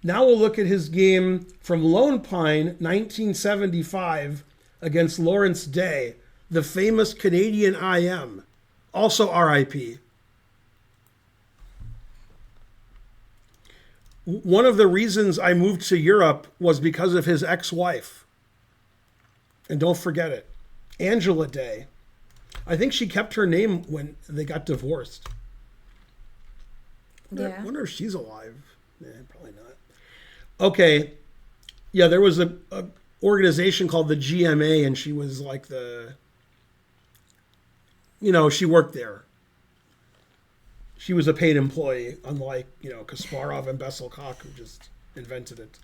Now we'll look at his game from Lone Pine, 1975, against Lawrence Day, the famous Canadian IM, also RIP. One of the reasons I moved to Europe was because of his ex-wife. And don't forget it, Angela Day. I think she kept her name when they got divorced. I wonder if she's alive. Probably not. Okay. Yeah, there was a organization called the GMA, and she was like she worked there. She was a paid employee, unlike, Kasparov and Besselkock, who just invented it,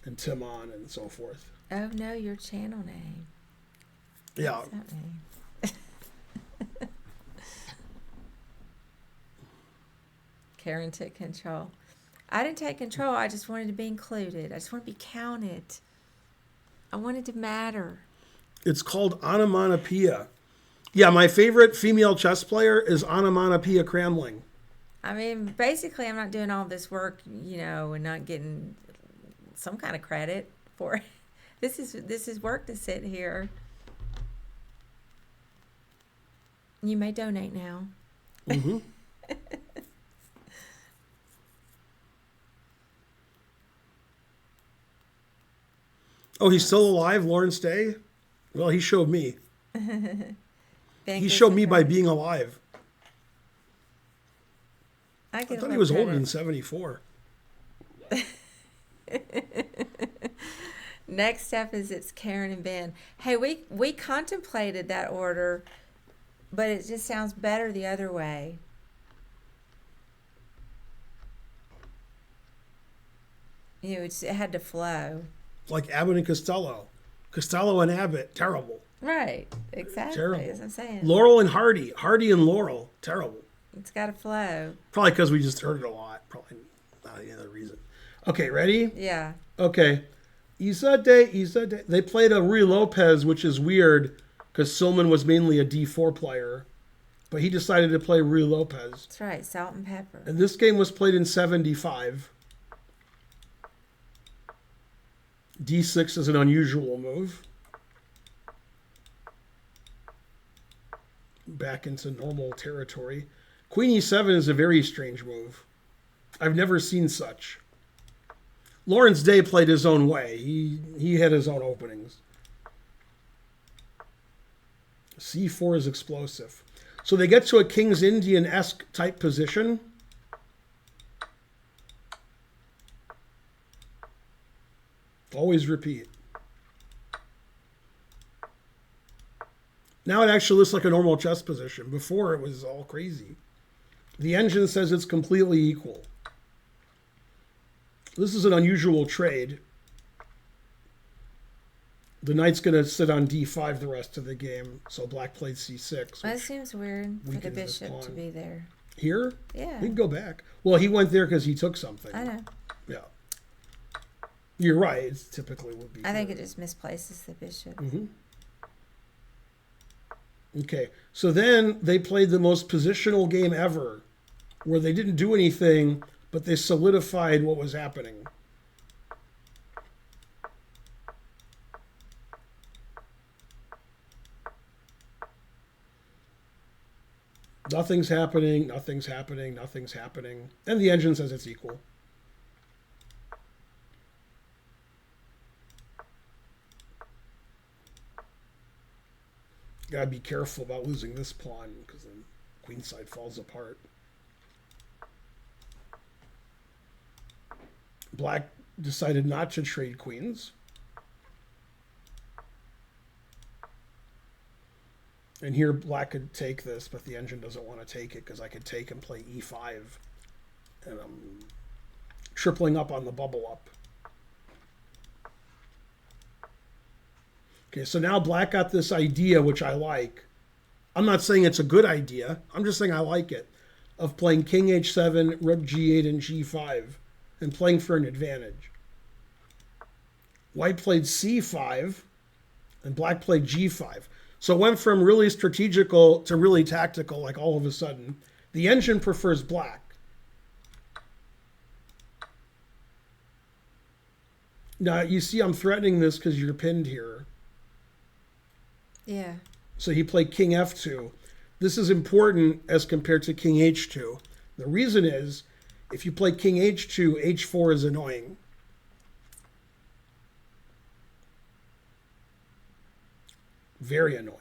and Timon and so forth. Oh, no, your channel name. Yeah. What's that name? Karen took control. I didn't take control. I just wanted to be included. I just want to be counted. I wanted to matter. It's called onomatopoeia. Yeah, my favorite female chess player is Onomatopoeia Cramling. I mean, basically, I'm not doing all this work, and not getting some kind of credit for it. This is work to sit here. You may donate now. Mm-hmm. Oh, he's still alive, Lawrence Day? Well, he showed me. He showed me by being alive. I thought he was older than 74. Next step is it's Karen and Ben. Hey, we contemplated that order, but it just sounds better the other way. It had to flow. Like Abbott and Costello. Costello and Abbott, terrible. Right, exactly. Terrible. That's what I'm saying. Laurel and Hardy. Hardy and Laurel, terrible. It's got to flow. Probably because we just heard it a lot. Probably not any other reason. Okay, ready? Yeah. Okay. Isa. They played a Rui Lopez, which is weird because Silman was mainly a D4 player. But he decided to play Rui Lopez. That's right, salt and pepper. And this game was played in 75. D6 is an unusual move. Back into normal territory. Queen E7 is a very strange move. I've never seen such. Lawrence Day played his own way. He had his own openings. C4 is explosive. So they get to a King's Indian-esque type position. Always repeat. Now it actually looks like a normal chess position. Before it was all crazy. The engine says it's completely equal. This is an unusual trade. The knight's going to sit on d5 the rest of the game, so black played c6. That seems weird for the bishop to be there. Here? Yeah. He can go back. Well, he went there because he took something. I know. Yeah. You're right. It typically would be. I think it just misplaces the bishop. Mm-hmm. Okay. So then they played the most positional game ever, where they didn't do anything, but they solidified what was happening. Nothing's happening, nothing's happening, nothing's happening. And the engine says it's equal. Gotta be careful about losing this pawn because then queenside falls apart. Black decided not to trade queens. And here black could take this, but the engine doesn't want to take it because I could take and play e5. And I'm tripling up on the bubble up. Okay, so now black got this idea, which I like. I'm not saying it's a good idea. I'm just saying I like it. Of playing king h7, rook g8, and g5. And playing for an advantage. White played c5. And black played g5. So it went from really strategical to really tactical, like all of a sudden. The engine prefers black. Now, you see I'm threatening this because you're pinned here. Yeah. So he played king f2. This is important as compared to king h2. The reason is, if you play king h2, h4 is annoying. Very annoying.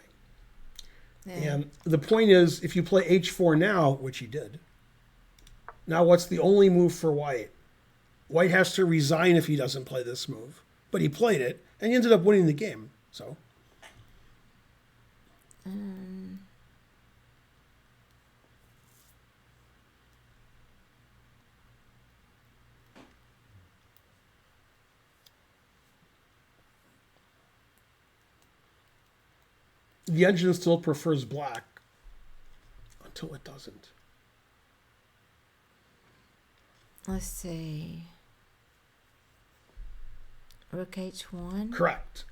Yeah. And the point is, if you play h4 now, which he did, now what's the only move for white? White has to resign if he doesn't play this move. But he played it, and he ended up winning the game. So. The engine still prefers black until it doesn't. Let's see. Rook h1. Correct.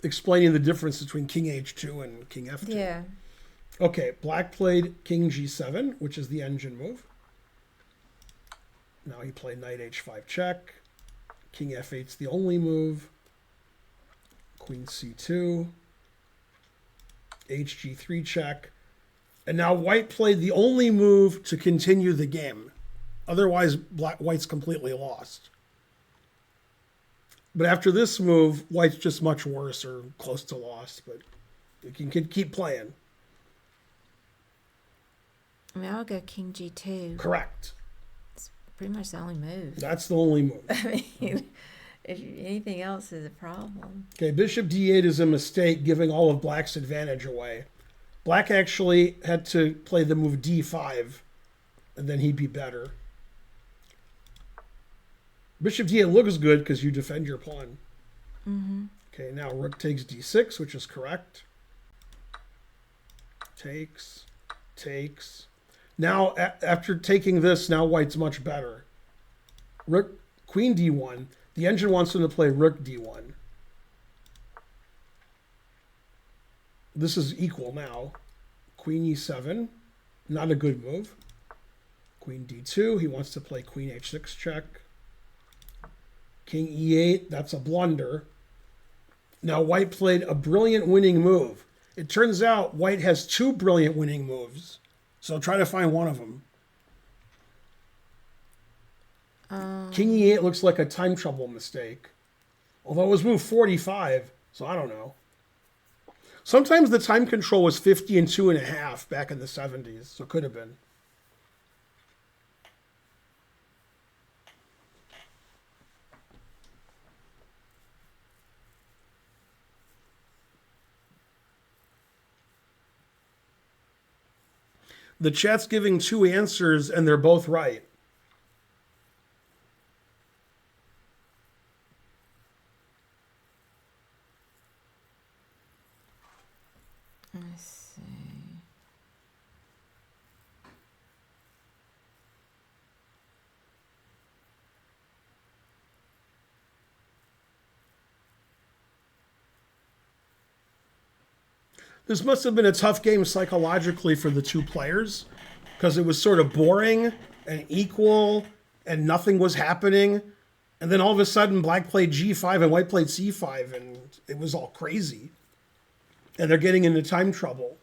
Explaining the difference between king h2 and king f2. Yeah. Okay, black played king g7, which is the engine move. Now he played knight h5 check. King f8's the only move. Queen c2. hg3 check. And now white played the only move to continue the game. Otherwise, white's completely lost. But after this move, white's just much worse or close to lost. But you can keep playing. I mean, I'll go king g2. Correct. It's pretty much the only move. That's the only move. I mean, if anything else is a problem. Okay, bishop d8 is a mistake, giving all of black's advantage away. Black actually had to play the move d5, and then he'd be better. Bishop d8 looks good because you defend your pawn. Mm-hmm. Okay, now rook takes d6, which is correct. Takes. Now, after taking this, now white's much better. Rook, queen d1. The engine wants him to play rook d1. This is equal now. Queen e7, not a good move. Queen d2, he wants to play queen h6 check. King e8, that's a blunder. Now white played a brilliant winning move. It turns out white has two brilliant winning moves. So try to find one of them. King e8 looks like a time trouble mistake. Although it was move 45, so I don't know. Sometimes the time control was 50 and 2.5 back in the 70s, so it could have been. The chat's giving two answers, and they're both right. Let's see. This must have been a tough game psychologically for the two players because it was sort of boring and equal and nothing was happening. And then all of a sudden, black played g5 and white played c5, and it was all crazy. And they're getting into time trouble.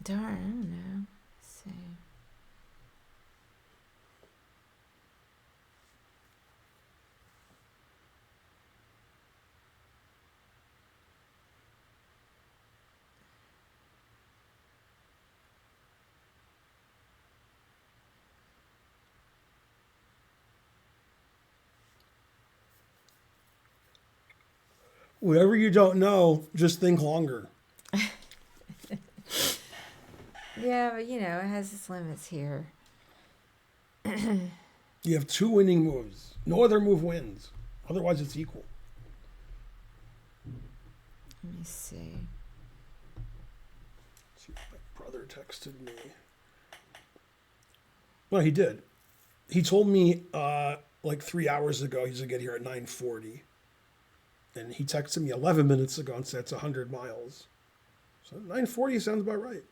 Darn, I don't know. Let's see. Whatever you don't know, just think longer. Yeah, but you know, it has its limits here. You have two winning moves. No other move wins. Otherwise, it's equal. Let me see. Let's see if my brother texted me. Well, he did. He told me like 3 hours ago he's going to get here at 9:40. And he texted me 11 minutes ago and said it's 100 miles. So 940 sounds about right.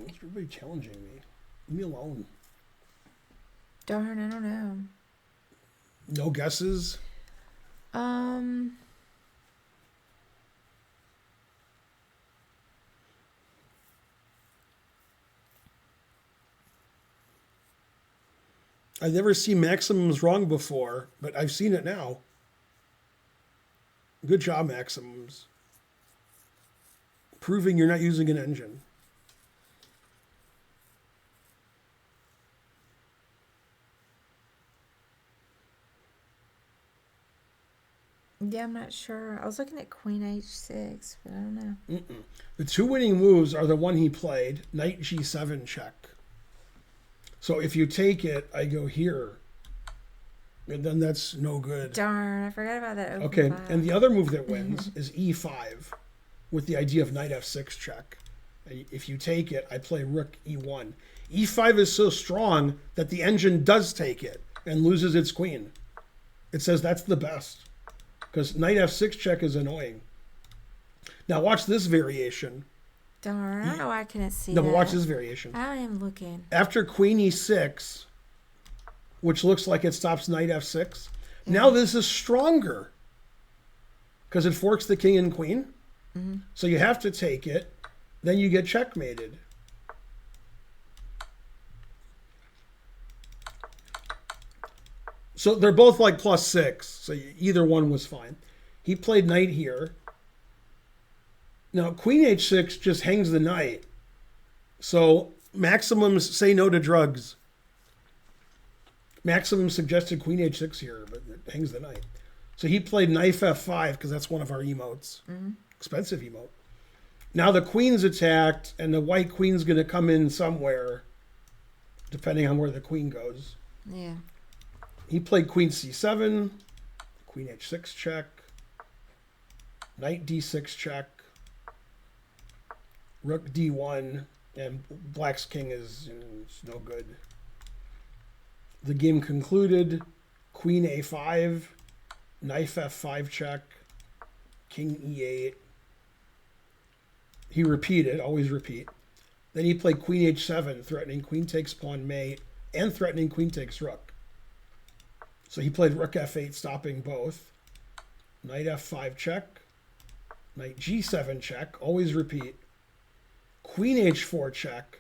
It's really challenging me. Leave me alone. Darn, I don't know. No guesses? I've never seen maximums wrong before, but I've seen it now. Good job, maximums. Proving you're not using an engine. Yeah, I'm not sure. I was looking at Queen H6, but I don't know. The two winning moves are the one he played, Knight G7 check. So if you take it, I go here. And then that's no good. Darn, I forgot about that. Okay, five. and the other move that wins is E5 with the idea of Knight F6 check. And if you take it, I play Rook E1. E5 is so strong that the engine does take it and loses its queen. It says that's the best. Because Knight F6 check is annoying. Now watch this variation. Darn, I don't know why I couldn't see No, that. but watch this variation. I am looking. After Queen E6, which looks like it stops Knight F6, now this is stronger. Because it forks the king and queen. Mm-hmm. So you have to take it. Then you get checkmated. So they're both like +6. So either one was fine. He played knight here. Now, Queen H6 just hangs the knight. So maximums say no to drugs. Maximum suggested Queen H6 here, but it hangs the knight. So he played knife F5 because that's one of our emotes. Mm-hmm. Expensive emote. Now the queen's attacked, and the white queen's going to come in somewhere, depending on where the queen goes. Yeah. He played Queen C7, Queen H6 check, Knight D6 check, Rook D1, and Black's king is it's no good. The game concluded, Queen A5, Knife F5 check, King E8. He repeated, always repeat. Then he played Queen H7, threatening Queen takes pawn mate, and threatening Queen takes rook. So he played Rook F8, stopping both. Knight F5 check. Knight G7 check. Always repeat. Queen H4 check.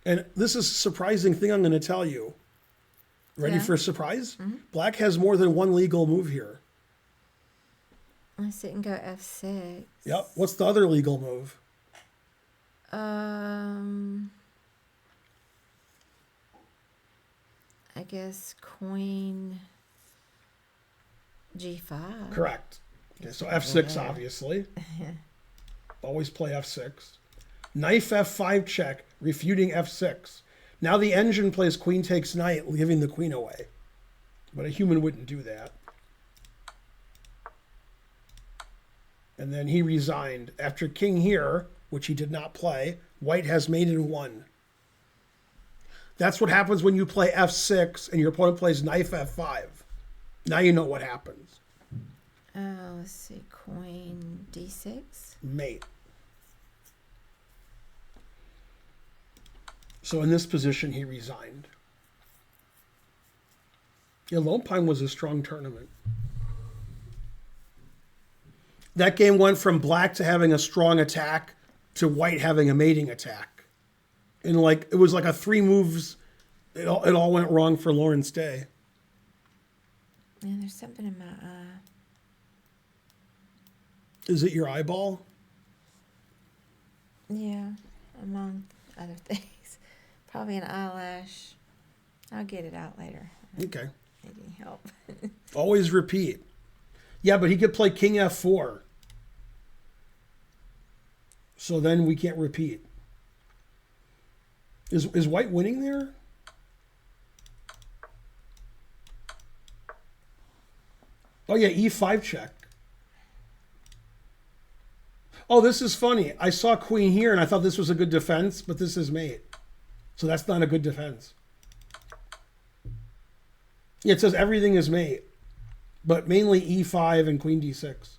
And this is a surprising thing I'm going to tell you. Ready for a surprise? Mm-hmm. Black has more than one legal move here. I sit and go F6. Yep. What's the other legal move? I guess Queen G5. Correct. Okay, so F6, obviously. Always play F6. Knife F5 check, refuting F6. Now the engine plays queen takes knight, giving the queen away. But a human wouldn't do that. And then he resigned. After king here, which he did not play, white has mate in 1. That's what happens when you play F6 and your opponent plays knife F5. Now you know what happens. Let's see. Queen D6. Mate. So in this position, he resigned. Yeah, Lone Pine was a strong tournament. That game went from black to having a strong attack to white having a mating attack. And like it was like a 3 moves. It all went wrong for Lawrence Day. Yeah, there's something in my eye. Is it your eyeball? Yeah, among other things. Probably an eyelash. I'll get it out later. Okay. Maybe help. Always repeat. Yeah, but he could play king F4. So then we can't repeat. Is white winning there? Oh yeah, e5 check. Oh, this is funny. I saw queen here and I thought this was a good defense, but this is mate. So that's not a good defense. Yeah, it says everything is mate, but mainly e5 and queen d6.